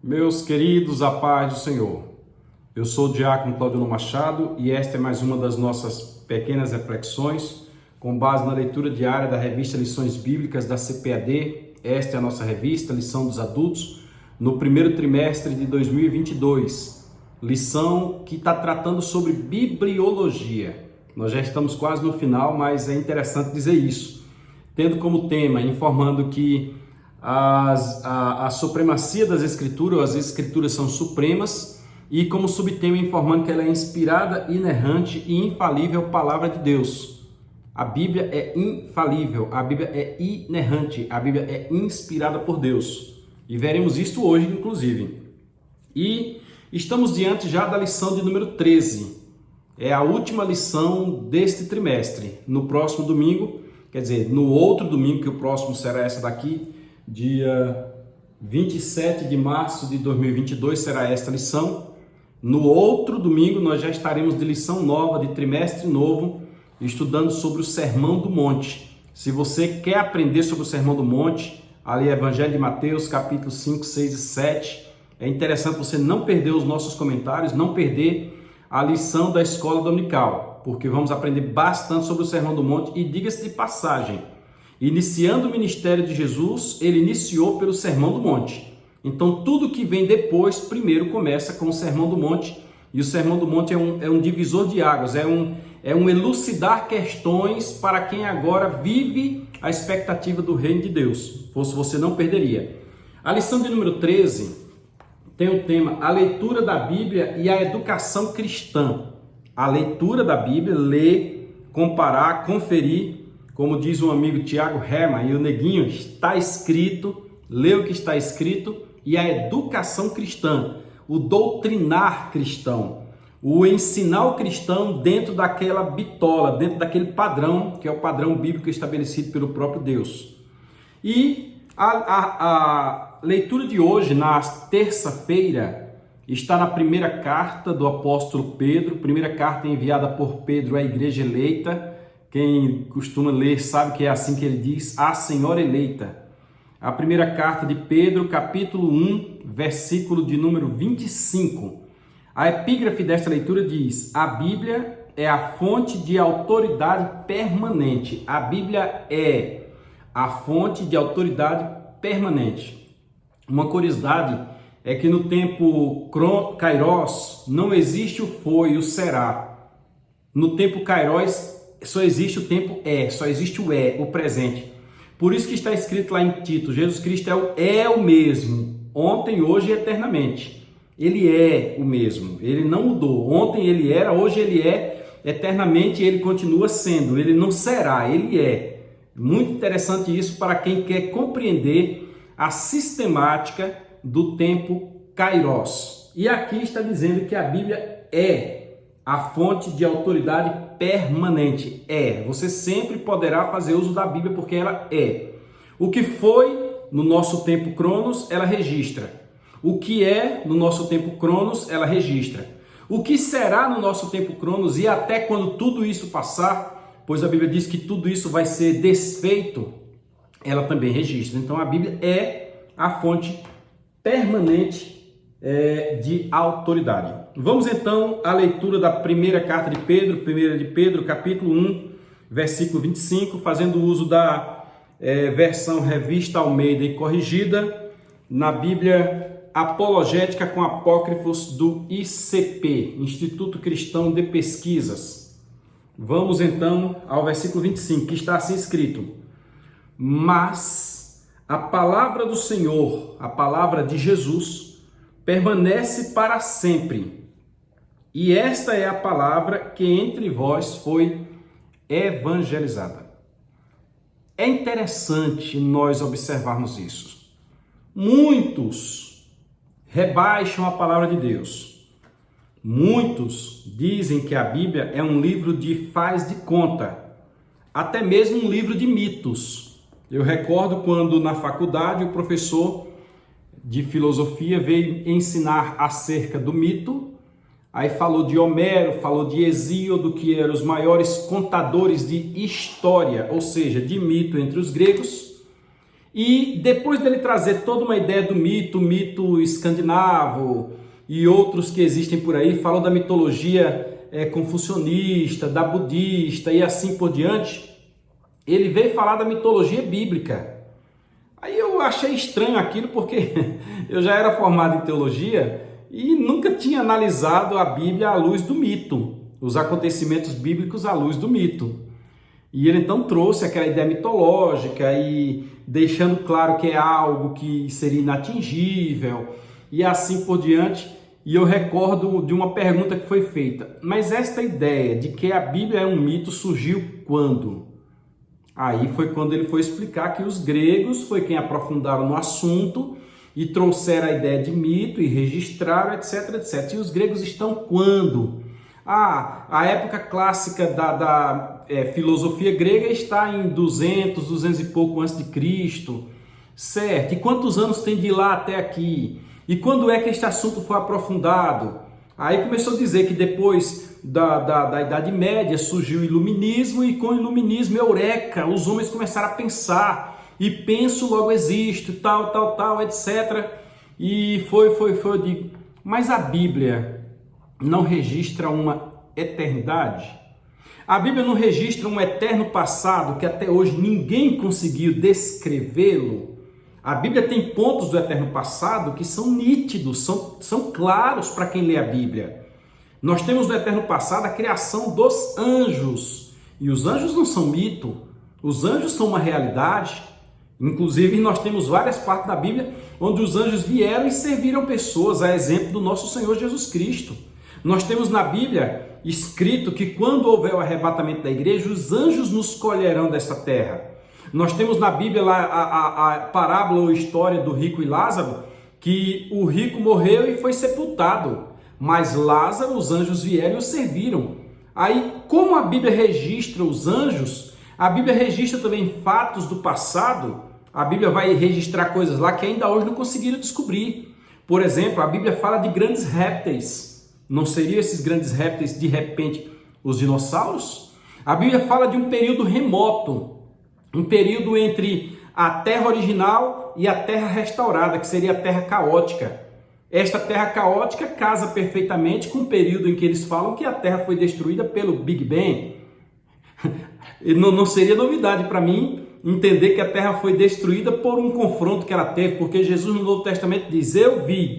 Meus queridos, a paz do Senhor. Eu sou o diácono Claudino Machado e esta é mais uma das nossas pequenas reflexões com base na leitura diária da revista Lições Bíblicas da CPAD. Esta é a nossa revista, Lição dos Adultos, no primeiro trimestre de 2022. Lição que está tratando sobre bibliologia. Nós já estamos quase no final, mas é interessante dizer isso. Tendo como tema, informando que a supremacia das Escrituras, as Escrituras são supremas, e como subtema informando que ela é inspirada, inerrante e infalível palavra de Deus. A Bíblia é infalível, a Bíblia é inerrante, a Bíblia é inspirada por Deus. E veremos isto hoje, inclusive. E estamos diante já da lição de número 13. É a última lição deste trimestre. No próximo domingo, quer dizer, no outro domingo, que o próximo será essa daqui, dia 27 de março de 2022 será esta lição. No outro domingo nós já estaremos de lição nova, de trimestre novo, estudando sobre o Sermão do Monte. Se você quer aprender sobre o Sermão do Monte, ali é Evangelho de Mateus, capítulos 5, 6 e 7. É interessante você não perder os nossos comentários, não perder a lição da escola dominical, porque vamos aprender bastante sobre o Sermão do Monte. E diga-se de passagem, iniciando o ministério de Jesus, ele iniciou pelo Sermão do Monte. Então, tudo que vem depois, primeiro começa com o Sermão do Monte. E o Sermão do Monte é um divisor de águas, é um elucidar questões para quem agora vive a expectativa do reino de Deus. Fosse você, não perderia. A lição de número 13 tem o tema A leitura da Bíblia e a educação cristã. A leitura da Bíblia, ler, comparar, conferir. Como diz um amigo, Tiago Herman, e o neguinho, está escrito, lê o que está escrito, e a educação cristã, o doutrinar cristão, o ensinar o cristão dentro daquela bitola, dentro daquele padrão, que é o padrão bíblico estabelecido pelo próprio Deus. E a leitura de hoje, na terça-feira, está na primeira carta do apóstolo Pedro, primeira carta enviada por Pedro à igreja eleita. Quem costuma ler sabe que é assim que ele diz, a Senhora eleita. A primeira carta de Pedro, capítulo 1, versículo de número 25. A epígrafe desta leitura diz, a Bíblia é a fonte de autoridade permanente. A Bíblia é a fonte de autoridade permanente. Uma curiosidade é que no tempo Kairos não existe o foi e o será. No tempo Kairos só existe o tempo só existe o presente. Por isso que está escrito lá em Tito, Jesus Cristo é o mesmo, ontem, hoje e eternamente. Ele é o mesmo, ele não mudou. Ontem ele era, hoje ele é, eternamente ele continua sendo, ele não será, ele é. Muito interessante isso para quem quer compreender a sistemática do tempo Kairos. E aqui está dizendo que a Bíblia é a fonte de autoridade permanente. Você sempre poderá fazer uso da Bíblia porque ela é. O que foi no nosso tempo Cronos, ela registra. O que é no nosso tempo Cronos, ela registra. O que será no nosso tempo Cronos e até quando tudo isso passar, pois a Bíblia diz que tudo isso vai ser desfeito, ela também registra. Então a Bíblia é a fonte permanente de autoridade. Vamos então à leitura da primeira carta de Pedro, 1 de Pedro, capítulo 1, versículo 25, fazendo uso da versão Revista Almeida e corrigida, na Bíblia Apologética com Apócrifos do ICP, Instituto Cristão de Pesquisas. Vamos então ao versículo 25, que está assim escrito: Mas a palavra do Senhor, a palavra de Jesus, permanece para sempre. E esta é a palavra que entre vós foi evangelizada. É interessante nós observarmos isso. Muitos rebaixam a palavra de Deus. Muitos dizem que a Bíblia é um livro de faz de conta, até mesmo um livro de mitos. Eu recordo quando na faculdade o professor de filosofia veio ensinar acerca do mito, aí falou de Homero, falou de Hesíodo, que eram os maiores contadores de história, ou seja, de mito entre os gregos, E depois dele trazer toda uma ideia do mito escandinavo e outros que existem por aí, falou da mitologia confucionista, da budista e assim por diante, ele veio falar da mitologia bíblica. Aí eu achei estranho aquilo porque eu já era formado em teologia e nunca tinha analisado a Bíblia à luz do mito, os acontecimentos bíblicos à luz do mito. E ele então trouxe aquela ideia mitológica e deixando claro que é algo que seria inatingível e assim por diante. E eu recordo de uma pergunta que foi feita: mas esta ideia de que a Bíblia é um mito surgiu quando? Aí foi quando ele foi explicar que os gregos foi quem aprofundaram no assunto e trouxeram a ideia de mito e registraram, etc, etc. E os gregos estão quando? A época clássica da filosofia grega está em 200 e pouco antes de Cristo, certo? E quantos anos tem de lá até aqui? E quando é que este assunto foi aprofundado? Aí começou a dizer que depois da Idade Média surgiu o Iluminismo e com o Iluminismo, eureka, os homens começaram a pensar e penso logo existo, tal, etc. E eu digo, mas a Bíblia não registra uma eternidade? A Bíblia não registra um eterno passado que até hoje ninguém conseguiu descrevê-lo? A Bíblia tem pontos do eterno passado que são nítidos, são claros para quem lê a Bíblia. Nós temos no eterno passado a criação dos anjos. E os anjos não são mito, os anjos são uma realidade. Inclusive, nós temos várias partes da Bíblia onde os anjos vieram e serviram pessoas, a exemplo do nosso Senhor Jesus Cristo. Nós temos na Bíblia escrito que quando houver o arrebatamento da igreja, os anjos nos colherão desta terra. Nós temos na Bíblia lá a parábola ou história do rico e Lázaro, que o rico morreu e foi sepultado, mas Lázaro, os anjos vieram e o serviram. Aí, como a Bíblia registra os anjos, a Bíblia registra também fatos do passado. A Bíblia vai registrar coisas lá que ainda hoje não conseguiram descobrir. Por exemplo, a Bíblia fala de grandes répteis. Não seriam esses grandes répteis, de repente, os dinossauros? A Bíblia fala de um período remoto, um período entre a terra original e a terra restaurada, que seria a terra caótica. Esta terra caótica casa perfeitamente com o período em que eles falam que a terra foi destruída pelo Big Bang. Não seria novidade para mim entender que a terra foi destruída por um confronto que ela teve, porque Jesus no Novo Testamento diz,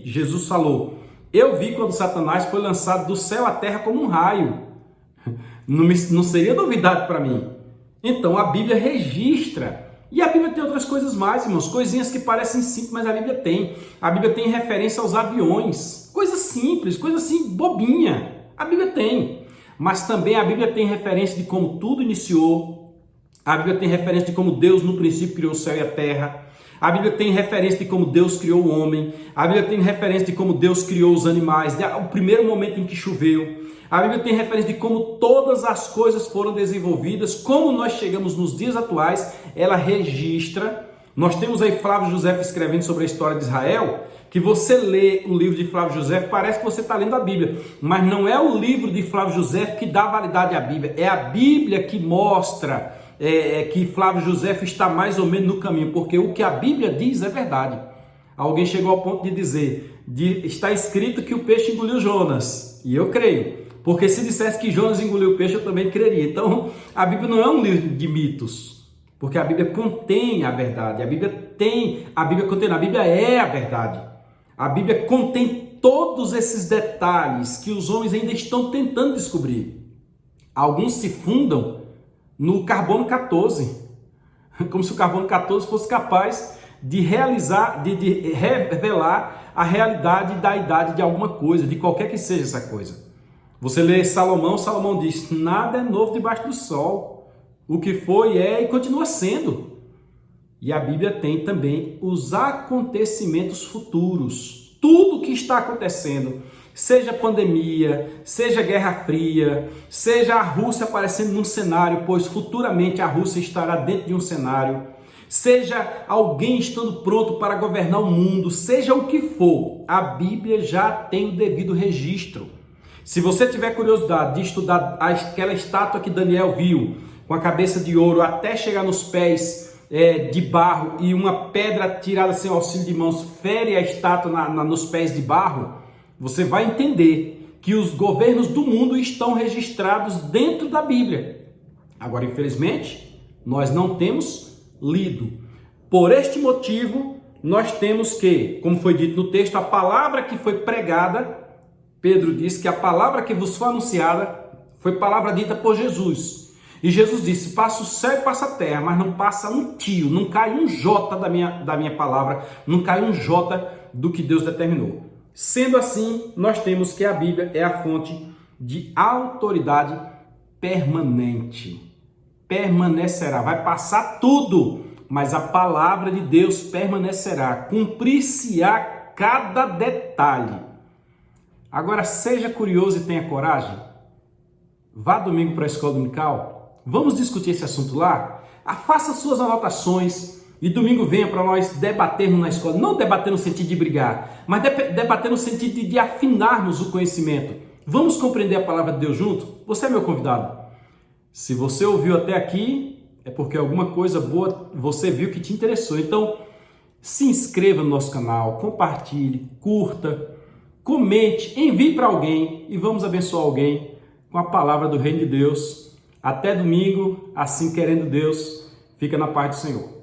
Jesus falou, eu vi quando Satanás foi lançado do céu à terra como um raio. Não seria novidade para mim. Então a Bíblia registra. E a Bíblia tem outras coisas mais, irmãos. Coisinhas que parecem simples, mas a Bíblia tem. A Bíblia tem referência aos aviões. Coisa simples, coisa assim, bobinha. A Bíblia tem. Mas também a Bíblia tem referência de como tudo iniciou. A Bíblia tem referência de como Deus no princípio criou o céu e a terra. A Bíblia tem referência de como Deus criou o homem. A Bíblia tem referência de como Deus criou os animais. O primeiro momento em que choveu. A Bíblia tem referência de como todas as coisas foram desenvolvidas, como nós chegamos nos dias atuais, ela registra. Nós temos aí Flávio José escrevendo sobre a história de Israel, que você lê o livro de Flávio José, parece que você está lendo a Bíblia, mas não é o livro de Flávio José que dá validade à Bíblia, é a Bíblia que mostra que Flávio José está mais ou menos no caminho, porque o que a Bíblia diz é verdade. Alguém chegou ao ponto de dizer, está escrito que o peixe engoliu Jonas, e eu creio. Porque se dissesse que Jonas engoliu o peixe, eu também creria. Então, a Bíblia não é um livro de mitos, porque a Bíblia contém a verdade. A Bíblia contém, a Bíblia é a verdade. A Bíblia contém todos esses detalhes que os homens ainda estão tentando descobrir. Alguns se fundam no carbono 14, como se o carbono 14 fosse capaz de realizar, de revelar a realidade da idade de alguma coisa, de qualquer que seja essa coisa. Você lê Salomão diz, nada é novo debaixo do sol. O que foi, é e continua sendo. E a Bíblia tem também os acontecimentos futuros. Tudo que está acontecendo, seja pandemia, seja Guerra Fria, seja a Rússia aparecendo num cenário, pois futuramente a Rússia estará dentro de um cenário, seja alguém estando pronto para governar o mundo, seja o que for, a Bíblia já tem o devido registro. Se você tiver curiosidade de estudar aquela estátua que Daniel viu, com a cabeça de ouro até chegar nos pés de barro e uma pedra tirada sem auxílio de mãos fere a estátua nos pés de barro, você vai entender que os governos do mundo estão registrados dentro da Bíblia. Agora, infelizmente, nós não temos lido. Por este motivo, nós temos que, como foi dito no texto, a palavra que foi pregada, Pedro diz que a palavra que vos foi anunciada foi palavra dita por Jesus. E Jesus disse: passa o céu e passa a terra, mas não passa um tio, não cai um jota da minha palavra, não cai um jota do que Deus determinou. Sendo assim, nós temos que a Bíblia é a fonte de autoridade permanente. Permanecerá, vai passar tudo, mas a palavra de Deus permanecerá, cumprir-se-á cada detalhe. Agora, seja curioso e tenha coragem. Vá domingo para a escola dominical, vamos discutir esse assunto lá. Faça suas anotações e domingo venha para nós debatermos na escola. Não debater no sentido de brigar, mas debater no sentido de afinarmos o conhecimento. Vamos compreender a palavra de Deus junto? Você é meu convidado. Se você ouviu até aqui, é porque alguma coisa boa você viu que te interessou. Então, se inscreva no nosso canal, compartilhe, curta, comente, envie para alguém e vamos abençoar alguém com a palavra do Reino de Deus. Até domingo, assim querendo Deus, fica na paz do Senhor.